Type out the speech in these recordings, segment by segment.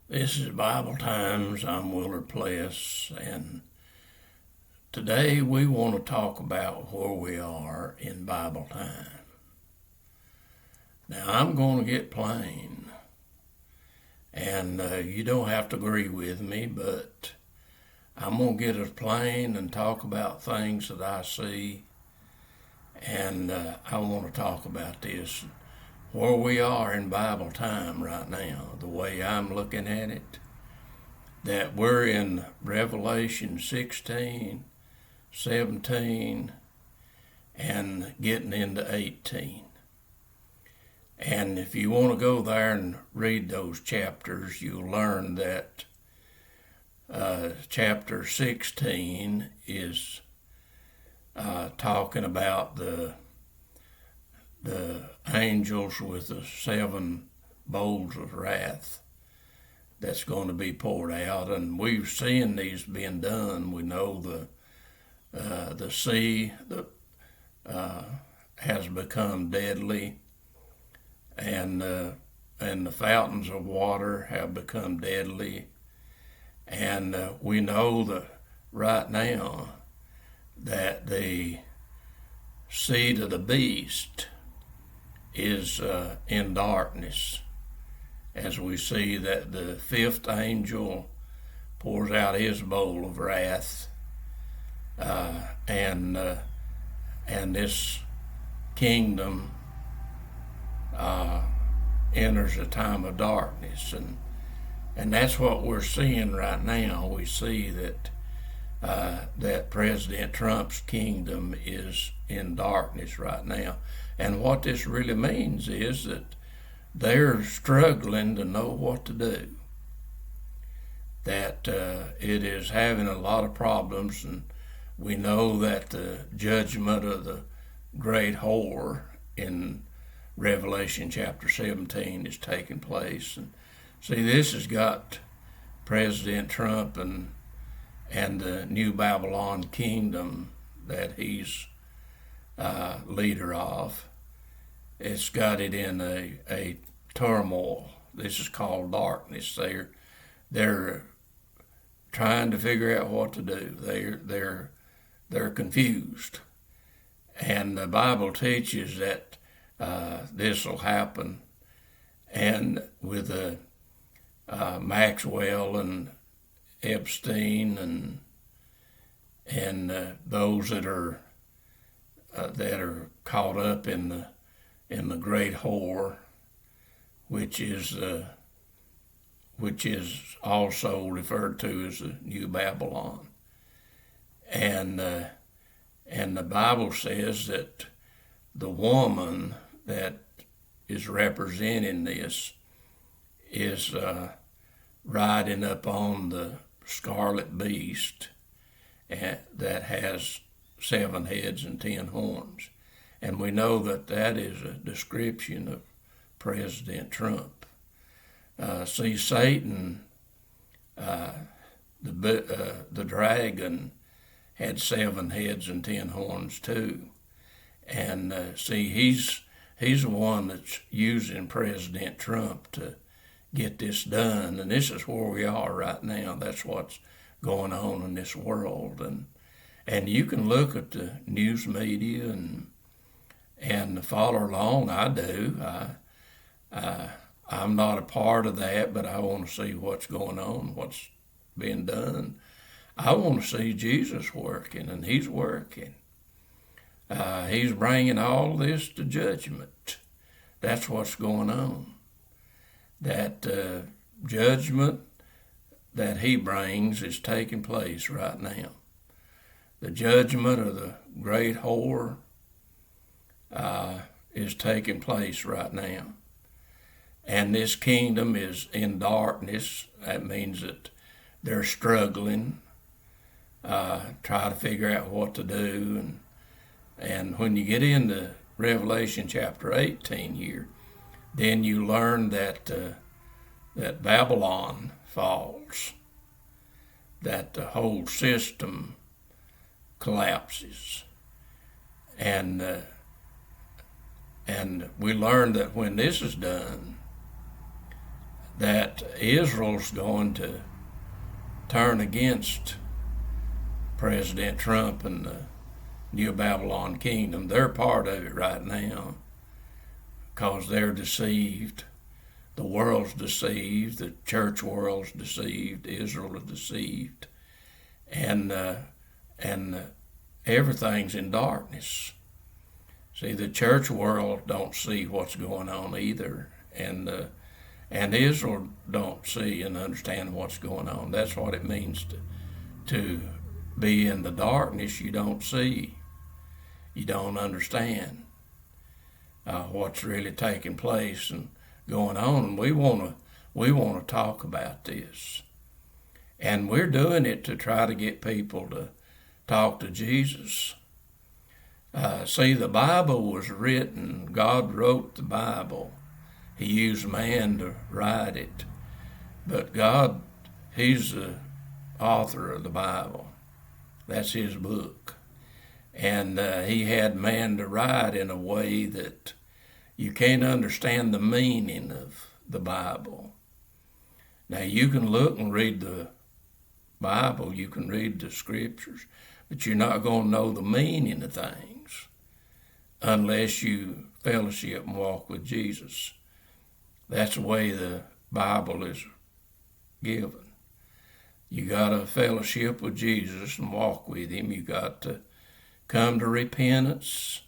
This is Bible Times. I'm Willard Pless, and today we want to talk about where we are in Bible time. Now, I'm going to get plain, and you don't have to agree with me, but I'm going to get as plain and talk about things that I see, and I want to talk about this where we are in Bible time right now, the way I'm looking at it, that we're in Revelation 16, 17, and getting into 18. And if you want to go there and read those chapters, you'll learn that chapter 16 is talking about the angels with the 7 bowls of wrath that's going to be poured out, and we've seen these being done. We know the sea has become deadly, and the fountains of water have become deadly, and we know that right now that the seed of the beast is in darkness, as we see that the 5th angel pours out his bowl of wrath, and this kingdom enters a time of darkness, and that's what we're seeing right now. We see that that President Trump's kingdom is in darkness right now. And what this really means is that they're struggling to know what to do, that it is having a lot of problems, and we know that the judgment of the great whore in Revelation chapter 17 is taking place. And see, this has got President Trump and the New Babylon kingdom that he's leader of. It's got it in a turmoil. This is called darkness. They're trying to figure out what to do. They're confused, and the Bible teaches that this will happen. And with Maxwell and Epstein and those that are caught up in the great whore, which is also referred to as the New Babylon, and the Bible says that the woman that is representing this is riding up on the scarlet beast that has 7 heads and 10 horns. And we know that is a description of President Trump. See, Satan, the dragon, had 7 heads and 10 horns too. And see, he's the one that's using President Trump to get this done. And this is where we are right now. That's what's going on in this world. And you can look at the news media and follow along. I do. I'm not a part of that, but I want to see what's going on, what's being done. I want to see Jesus working, and he's working. He's bringing all this to judgment. That's what's going on. That judgment that he brings is taking place right now. The judgment of the great whore is taking place right now. And this kingdom is in darkness. That means that they're struggling, try to figure out what to do. And when you get into Revelation chapter 18 here, then you learn that Babylon falls, that the whole system collapses, and we learn that when this is done, that Israel's going to turn against President Trump and the New Babylon Kingdom. They're part of it right now because they're deceived. The world's deceived. The church world's deceived. Israel is deceived. And everything's in darkness. See, the church world don't see what's going on either. And Israel don't see and understand what's going on. That's what it means to be in the darkness. You don't see. You don't understand what's really taking place and going on. And we want to talk about this. And we're doing it to try to get people to talk to Jesus. See, the Bible was written. God wrote the Bible. He used man to write it. But God, He's the author of the Bible. That's His book. And He had man to write in a way that you can't understand the meaning of the Bible. Now, you can look and read the Bible, you can read the scriptures, but you're not going to know the meaning of things unless you fellowship and walk with Jesus. That's the way the Bible is given. You got to fellowship with Jesus and walk with Him. You got to come to repentance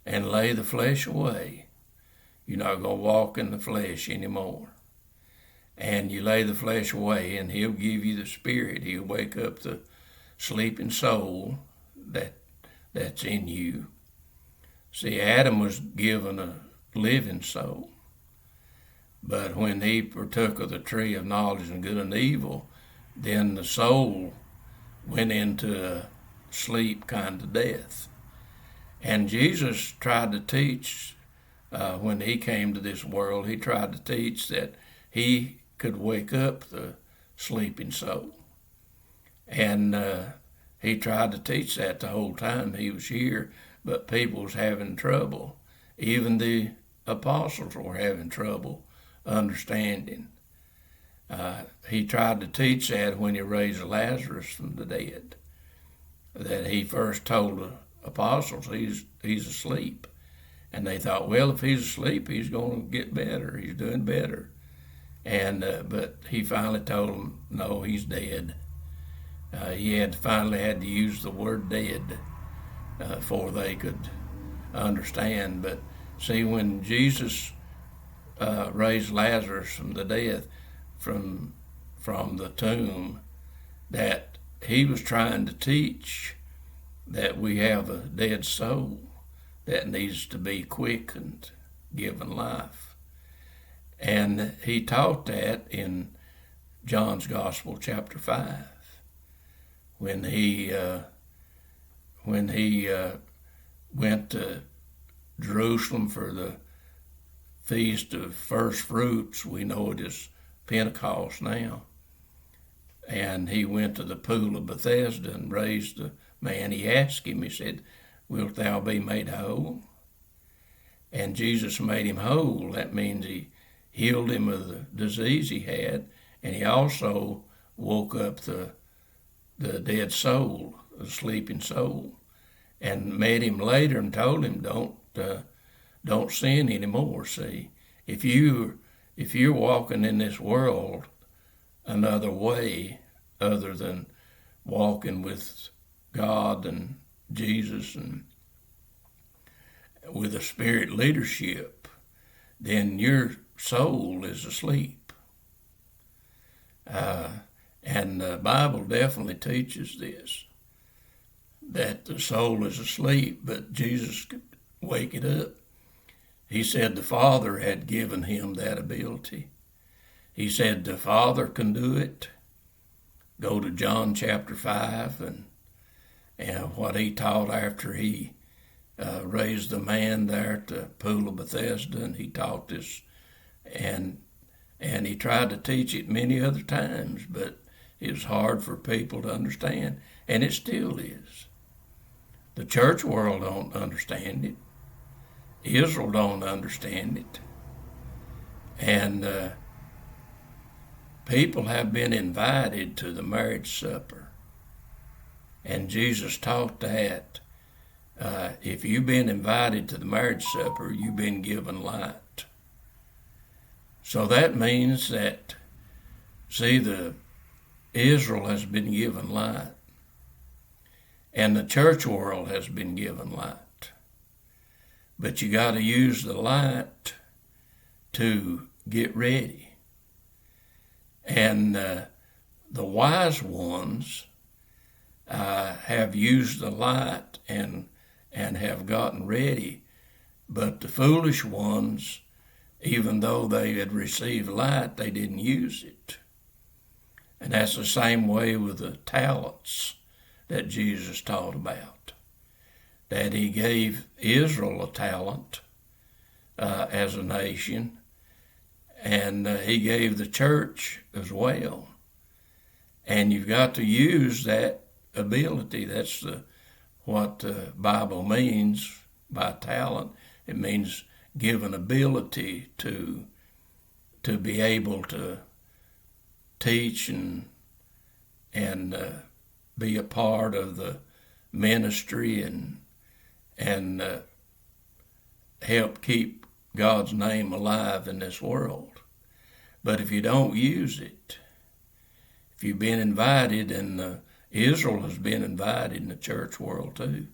and lay the flesh away. You're not going to walk in the flesh anymore. And you lay the flesh away, and He'll give you the Spirit. He'll wake up the sleeping soul that's in you. See, Adam was given a living soul. But when he partook of the tree of knowledge of good and evil, then the soul went into a sleep kind of death. And Jesus tried to teach, when He came to this world, He tried to teach that He could wake up the sleeping soul. And He tried to teach that the whole time He was here, but people was having trouble. Even the apostles were having trouble understanding. He tried to teach that when He raised Lazarus from the dead, that He first told the apostles he's asleep. And they thought, well, if he's asleep, he's going to get better. He's doing better. And but He finally told them, no, he's dead. He finally had to use the word dead before they could understand. But see, when Jesus raised Lazarus from the dead, from the tomb, that He was trying to teach that we have a dead soul that needs to be quickened, given life. And He taught that in John's Gospel, chapter 5, when he went to Jerusalem for the Feast of First Fruits. We know it as Pentecost now. And He went to the pool of Bethesda and raised the man. He asked Him, He said, wilt thou be made whole? And Jesus made him whole. That means He healed him of the disease he had, and He also woke up the dead soul, the sleeping soul, and met him later and told him, don't sin anymore. See, if you're walking in this world another way other than walking with God and Jesus and with a Spirit leadership, then your soul is asleep. And the Bible definitely teaches this, that the soul is asleep, but Jesus could wake it up. He said the Father had given Him that ability. He said the Father can do it. Go to John chapter 5 and what He taught after He raised the man there at the pool of Bethesda, and He taught this, and He tried to teach it many other times, but it was hard for people to understand, and it still is. The church world don't understand it. Israel don't understand it. And people have been invited to the marriage supper. And Jesus taught that if you've been invited to the marriage supper, you've been given light. So that means that, Israel has been given light, and the church world has been given light. But you got to use the light to get ready. And the wise ones have used the light and have gotten ready. But the foolish ones, even though they had received light, they didn't use it. And that's the same way with the talents that Jesus taught about. That he gave Israel a talent as a nation, and he gave the church as well. And you've got to use that ability. That's what the Bible means by talent. It means given ability to be able to teach and be a part of the ministry and help keep God's name alive in this world. But if you don't use it, if you've been invited, and Israel has been invited in the church world too.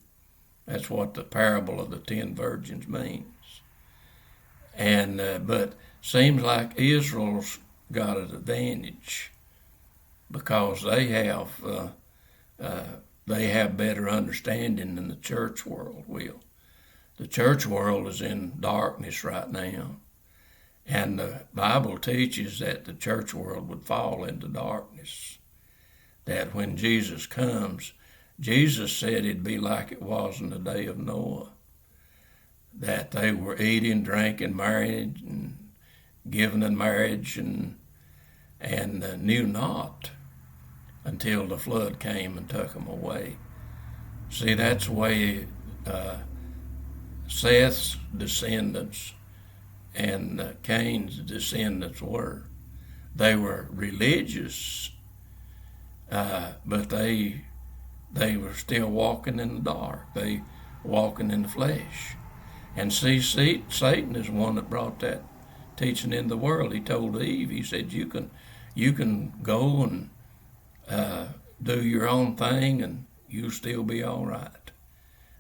That's what the parable of the 10 virgins means. And but seems like Israel's got an advantage because they have better understanding than the church world will. The church world is in darkness right now, and the Bible teaches that the church world would fall into darkness. That when Jesus comes, Jesus said it'd be like it was in the day of Noah, that they were eating, drinking, married, and given in marriage, and knew not until the flood came and took them away. See, that's the way Seth's descendants and Cain's descendants were. They were religious, but they were still walking in the dark. They walking in the flesh. And see, Satan is the one that brought that teaching in the world. He told Eve, he said, you can go and do your own thing and you'll still be all right.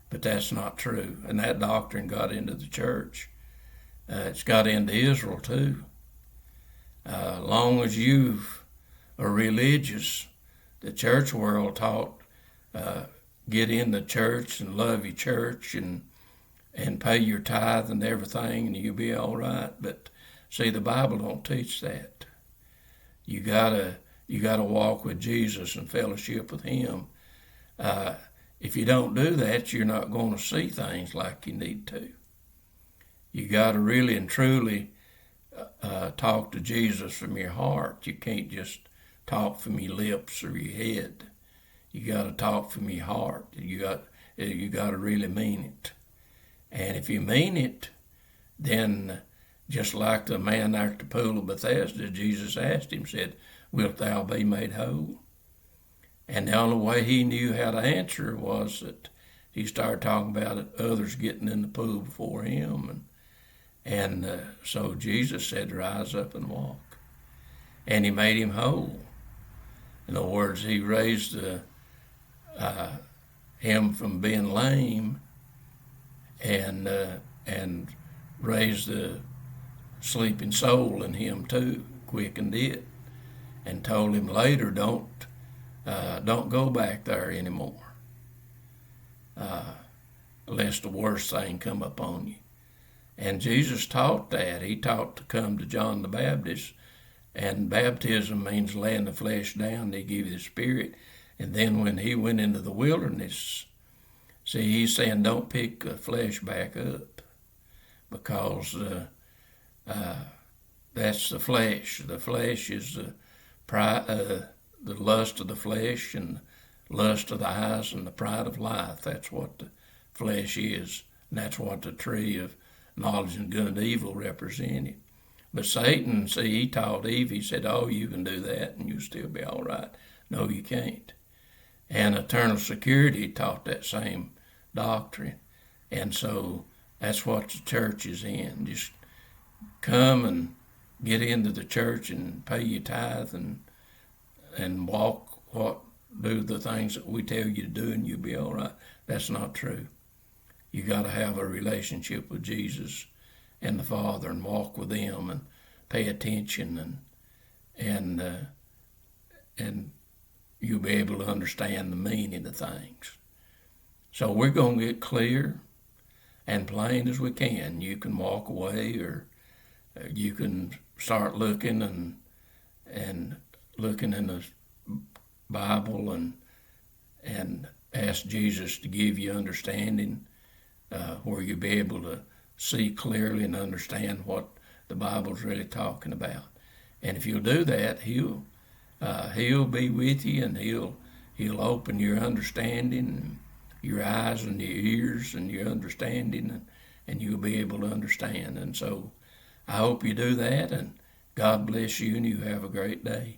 But that's not true. And that doctrine got into the church. It's got into Israel too. Long as you are religious, the church world taught get in the church and love your church and pay your tithe and everything, and you'll be all right. But see, the Bible don't teach that. You gotta walk with Jesus and fellowship with Him. If you don't do that, you're not going to see things like you need to. You got to really and truly talk to Jesus from your heart. You can't just talk from your lips or your head. You got to talk from your heart. You got to really mean it. And if you mean it, then just like the man there at the pool of Bethesda, Jesus asked him, said, "Wilt thou be made whole?" And the only way he knew how to answer was that he started talking about it, others getting in the pool before him. And so Jesus said, "Rise up and walk." And he made him whole. In other words, he raised him from being lame and raised the sleeping soul in him too, quickened it, and told him later, don't go back there anymore, lest the worst thing come upon you. And Jesus taught that. He taught to come to John the Baptist, and baptism means laying the flesh down. They give you the Spirit. And then when he went into the wilderness, see, he's saying don't pick the flesh back up, because that's the flesh. The flesh is the lust of the flesh and lust of the eyes and the pride of life. That's what the flesh is. And that's what the tree of knowledge and good and evil represented. But Satan, see, he taught Eve, he said, oh, you can do that and you'll still be all right. No, you can't. And Eternal Security taught that same doctrine. And so that's what the church is in. Just come and get into the church and pay your tithe and do the things that we tell you to do and you'll be all right. That's not true. You got to have a relationship with Jesus and the Father and walk with Him and pay attention and you'll be able to understand the meaning of things. So we're going to get clear and plain as we can. You can walk away, or you can start looking and looking in the Bible and ask Jesus to give you understanding, where you'll be able to see clearly and understand what the Bible's really talking about. And if you'll do that, He'll be with you, and He'll open your understanding, your eyes and your ears and your understanding, and you'll be able to understand. And so I hope you do that, and God bless you, and you have a great day.